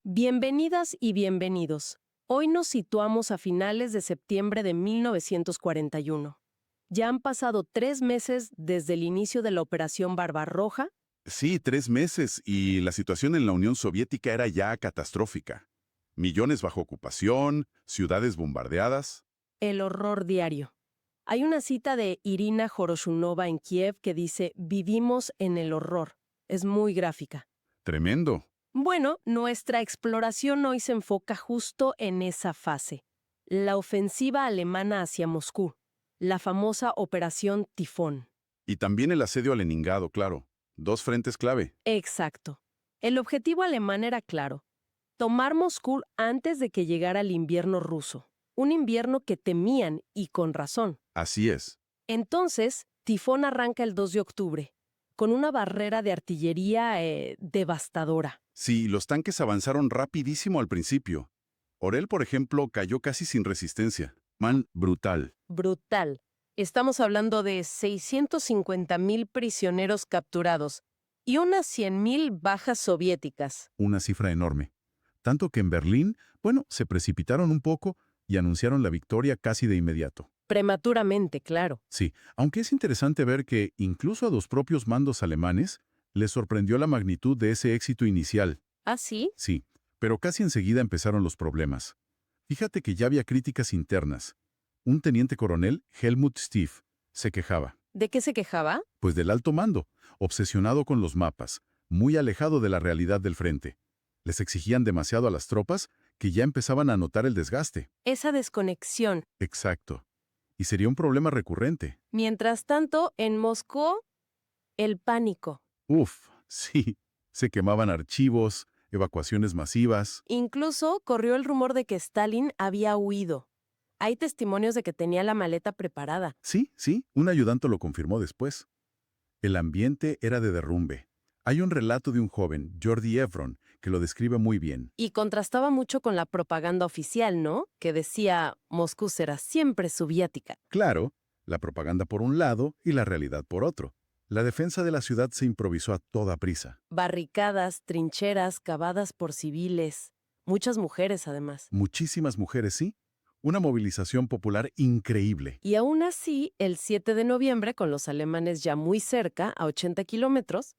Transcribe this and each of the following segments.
Bienvenidas y bienvenidos. Hoy nos situamos a finales de septiembre de 1941. Ya han pasado 3 meses desde el inicio de la Operación Barbarroja. Sí, 3 meses, y la situación en la Unión Soviética era ya catastrófica. Millones bajo ocupación, ciudades bombardeadas. El horror diario. Hay una cita de Irina Joroshunova en Kiev que dice: "Vivimos en el horror". Es muy gráfica. Tremendo. Bueno, nuestra exploración hoy se enfoca justo en esa fase. La ofensiva alemana hacia Moscú. La famosa Operación Tifón. Y también el asedio a Leningrado, claro. 2 frentes clave. Exacto. El objetivo alemán era claro: tomar Moscú antes de que llegara el invierno ruso. Un invierno que temían, y con razón. Así es. Entonces, Tifón arranca el 2 de octubre, con una barrera de artillería devastadora. Sí, los tanques avanzaron rapidísimo al principio. Orel, por ejemplo, cayó casi sin resistencia. Man, brutal. Brutal. Estamos hablando de 650,000 prisioneros capturados y unas 100,000 bajas soviéticas. Una cifra enorme. Tanto que en Berlín, se precipitaron un poco y anunciaron la victoria casi de inmediato. Prematuramente, claro. Sí, aunque es interesante ver que incluso a los propios mandos alemanes les sorprendió la magnitud de ese éxito inicial. ¿Ah, sí? Sí, pero casi enseguida empezaron los problemas. Fíjate que ya había críticas internas. Un teniente coronel, Helmut Stief, se quejaba. ¿De qué se quejaba? Pues del alto mando, obsesionado con los mapas, muy alejado de la realidad del frente. Les exigían demasiado a las tropas que ya empezaban a notar el desgaste. Esa desconexión. Exacto. Y sería un problema recurrente. Mientras tanto, en Moscú, el pánico. Uf, sí. Se quemaban archivos, evacuaciones masivas. Incluso corrió el rumor de que Stalin había huido. Hay testimonios de que tenía la maleta preparada. Sí, un ayudante lo confirmó después. El ambiente era de derrumbe. Hay un relato de un joven, Jordi Evron, que lo describe muy bien. Y contrastaba mucho con la propaganda oficial, ¿no? Que decía: Moscú será siempre soviética. Claro, la propaganda por un lado y la realidad por otro. La defensa de la ciudad se improvisó a toda prisa. Barricadas, trincheras cavadas por civiles. Muchas mujeres, además. Muchísimas mujeres, sí. Una movilización popular increíble. Y aún así, el 7 de noviembre, con los alemanes ya muy cerca, a 80 kilómetros,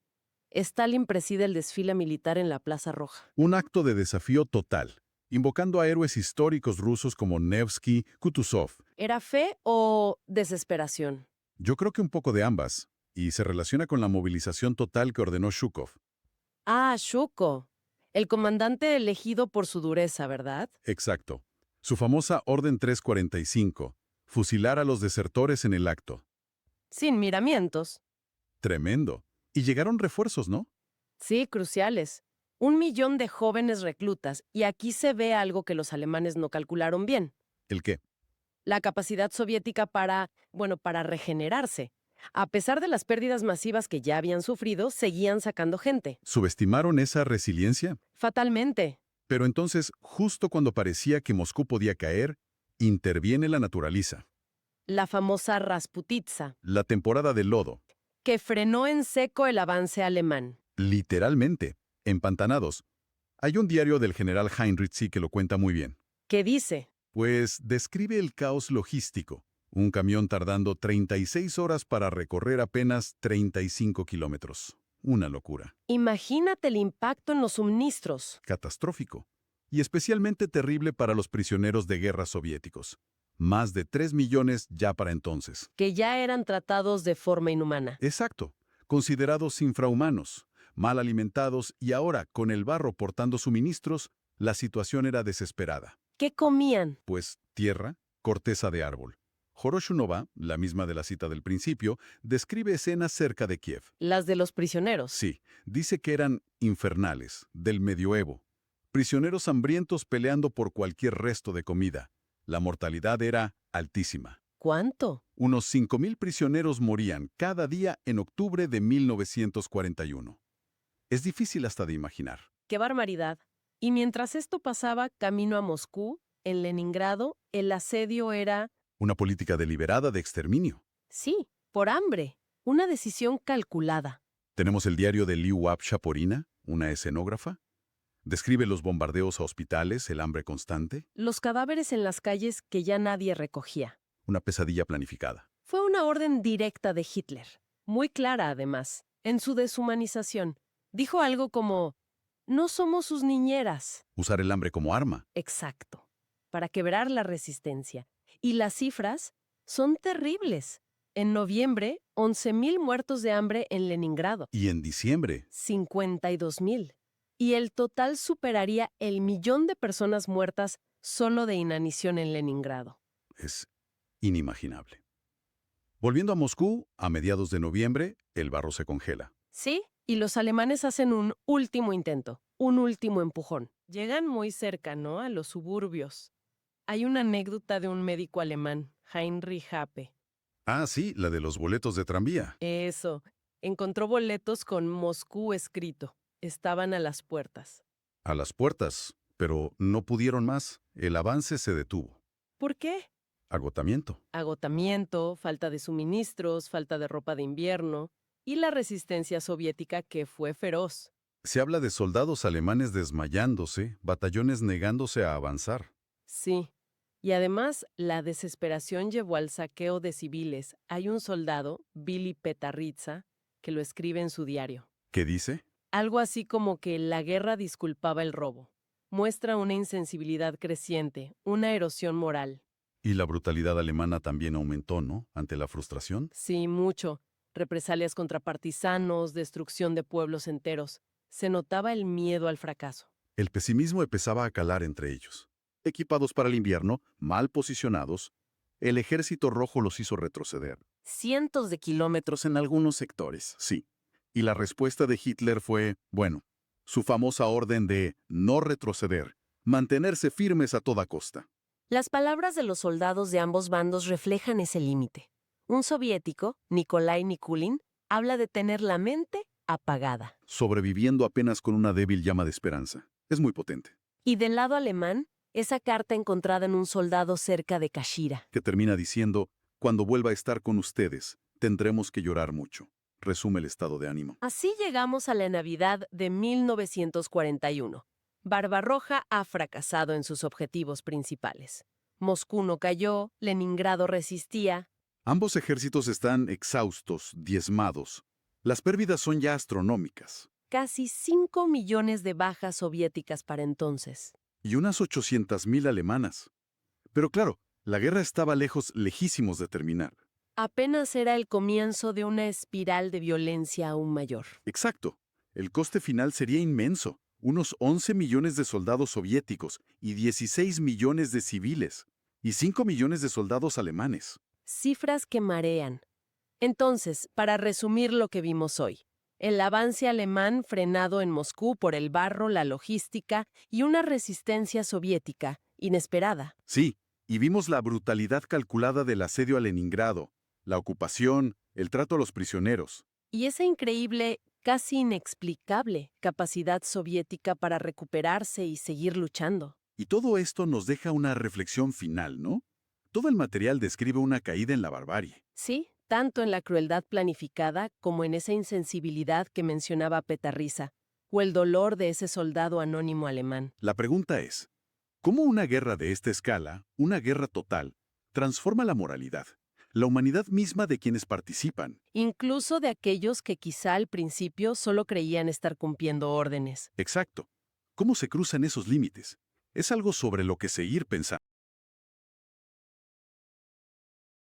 Stalin preside el desfile militar en la Plaza Roja. Un acto de desafío total, invocando a héroes históricos rusos como Nevsky, Kutuzov. ¿Era fe o desesperación? Yo creo que un poco de ambas, y se relaciona con la movilización total que ordenó Zhukov. Ah, Shuko, el comandante elegido por su dureza, ¿verdad? Exacto. Su famosa Orden 345, fusilar a los desertores en el acto. Sin miramientos. Tremendo. Y llegaron refuerzos, ¿no? Sí, cruciales. 1,000,000 de jóvenes reclutas, y aquí se ve algo que los alemanes no calcularon bien. ¿El qué? La capacidad soviética para regenerarse. A pesar de las pérdidas masivas que ya habían sufrido, seguían sacando gente. ¿Subestimaron esa resiliencia? Fatalmente. Pero entonces, justo cuando parecía que Moscú podía caer, interviene la naturaleza. La famosa Rasputitsa, La temporada del lodo. que frenó en seco el avance alemán. Literalmente, empantanados. Hay un diario del general Heinrich que lo cuenta muy bien. ¿Qué dice? Pues describe el caos logístico. Un camión tardando 36 horas para recorrer apenas 35 kilómetros. Una locura. Imagínate el impacto en los suministros. Catastrófico. Y especialmente terrible para los prisioneros de guerra soviéticos. Más de 3 millones ya para entonces. Que ya eran tratados de forma inhumana. Exacto. Considerados infrahumanos, mal alimentados y ahora, con el barro portando suministros, la situación era desesperada. ¿Qué comían? Pues tierra, corteza de árbol. Joroshunova, la misma de la cita del principio, describe escenas cerca de Kiev. Las de los prisioneros. Sí, dice que eran infernales, del medioevo. Prisioneros hambrientos peleando por cualquier resto de comida. La mortalidad era altísima. ¿Cuánto? Unos 5,000 prisioneros morían cada día en octubre de 1941. Es difícil hasta de imaginar. ¡Qué barbaridad! Y mientras esto pasaba, camino a Moscú, en Leningrado, el asedio era... Una política deliberada de exterminio. Sí, por hambre. Una decisión calculada. Tenemos el diario de Liu Shaporina, una escenógrafa. Describe los bombardeos a hospitales, el hambre constante, Los cadáveres en las calles que ya nadie recogía. una pesadilla planificada. Fue una orden directa de Hitler, muy clara además, en su deshumanización. Dijo algo como, no somos sus niñeras. Usar el hambre como arma. Exacto, para quebrar la resistencia. Y las cifras son terribles. En noviembre, 11.000 muertos de hambre en Leningrado, Y en diciembre, 52.000. Y el total superaría el 1.000.000 de personas muertas solo de inanición en Leningrado. es inimaginable. Volviendo a Moscú, a mediados de noviembre, el barro se congela. Sí, y los alemanes hacen un último intento, un último empujón. Llegan muy cerca, ¿no?, a los suburbios. Hay una anécdota de un médico alemán, Heinrich Happe. Ah, sí, la de los boletos de tranvía. Eso, encontró boletos con Moscú escrito. Estaban a las puertas. A las puertas, pero no pudieron más. El avance se detuvo. ¿Por qué? Agotamiento. Agotamiento, falta de suministros, falta de ropa de invierno y la resistencia soviética que fue feroz. Se habla de soldados alemanes desmayándose, batallones negándose a avanzar. Sí. Y además, la desesperación llevó al saqueo de civiles. Hay un soldado, Billy Petarritsa, que lo escribe en su diario. ¿Qué dice? Algo así como que la guerra disculpaba el robo. Muestra una insensibilidad creciente, una erosión moral. Y la brutalidad alemana también aumentó, ¿no? Ante la frustración. Sí, mucho. Represalias contra partisanos, destrucción de pueblos enteros. Se notaba el miedo al fracaso. El pesimismo empezaba a calar entre ellos. Equipados para el invierno, mal posicionados, el ejército rojo los hizo retroceder. Cientos de kilómetros. En algunos sectores, sí. Y la respuesta de Hitler fue, bueno, su famosa orden de no retroceder, mantenerse firmes a toda costa. Las palabras de los soldados de ambos bandos reflejan ese límite. Un soviético, Nikolai Nikulin, habla de tener la mente apagada. Sobreviviendo apenas con una débil llama de esperanza. Es muy potente. Y del lado alemán, esa carta encontrada en un soldado cerca de Kashira. Que termina diciendo, cuando vuelva a estar con ustedes, tendremos que llorar mucho. Resume el estado de ánimo. Así llegamos a la Navidad de 1941. Barbarroja ha fracasado en sus objetivos principales. Moscú no cayó, Leningrado resistía. Ambos ejércitos están exhaustos, diezmados. Las pérdidas son ya astronómicas. Casi 5 millones de bajas soviéticas para entonces. Y unas 800.000 alemanas. Pero claro, la guerra estaba lejísimos de terminar. Apenas era el comienzo de una espiral de violencia aún mayor. Exacto. El coste final sería inmenso. Unos 11 millones de soldados soviéticos y 16 millones de civiles. Y 5 millones de soldados alemanes. Cifras que marean. Entonces, para resumir lo que vimos hoy, el avance alemán frenado en Moscú por el barro, la logística y una resistencia soviética inesperada. Sí, y vimos la brutalidad calculada del asedio a Leningrado, la ocupación, el trato a los prisioneros. Y esa increíble, casi inexplicable capacidad soviética para recuperarse y seguir luchando. Y todo esto nos deja una reflexión final, ¿no? Todo el material describe una caída en la barbarie. Sí, tanto en la crueldad planificada como en esa insensibilidad que mencionaba Petarrisa, o el dolor de ese soldado anónimo alemán. La pregunta es, ¿cómo una guerra de esta escala, una guerra total, transforma la moralidad, la humanidad misma de quienes participan? Incluso de aquellos que quizá al principio solo creían estar cumpliendo órdenes. Exacto. ¿Cómo se cruzan esos límites? Es algo sobre lo que seguir pensando.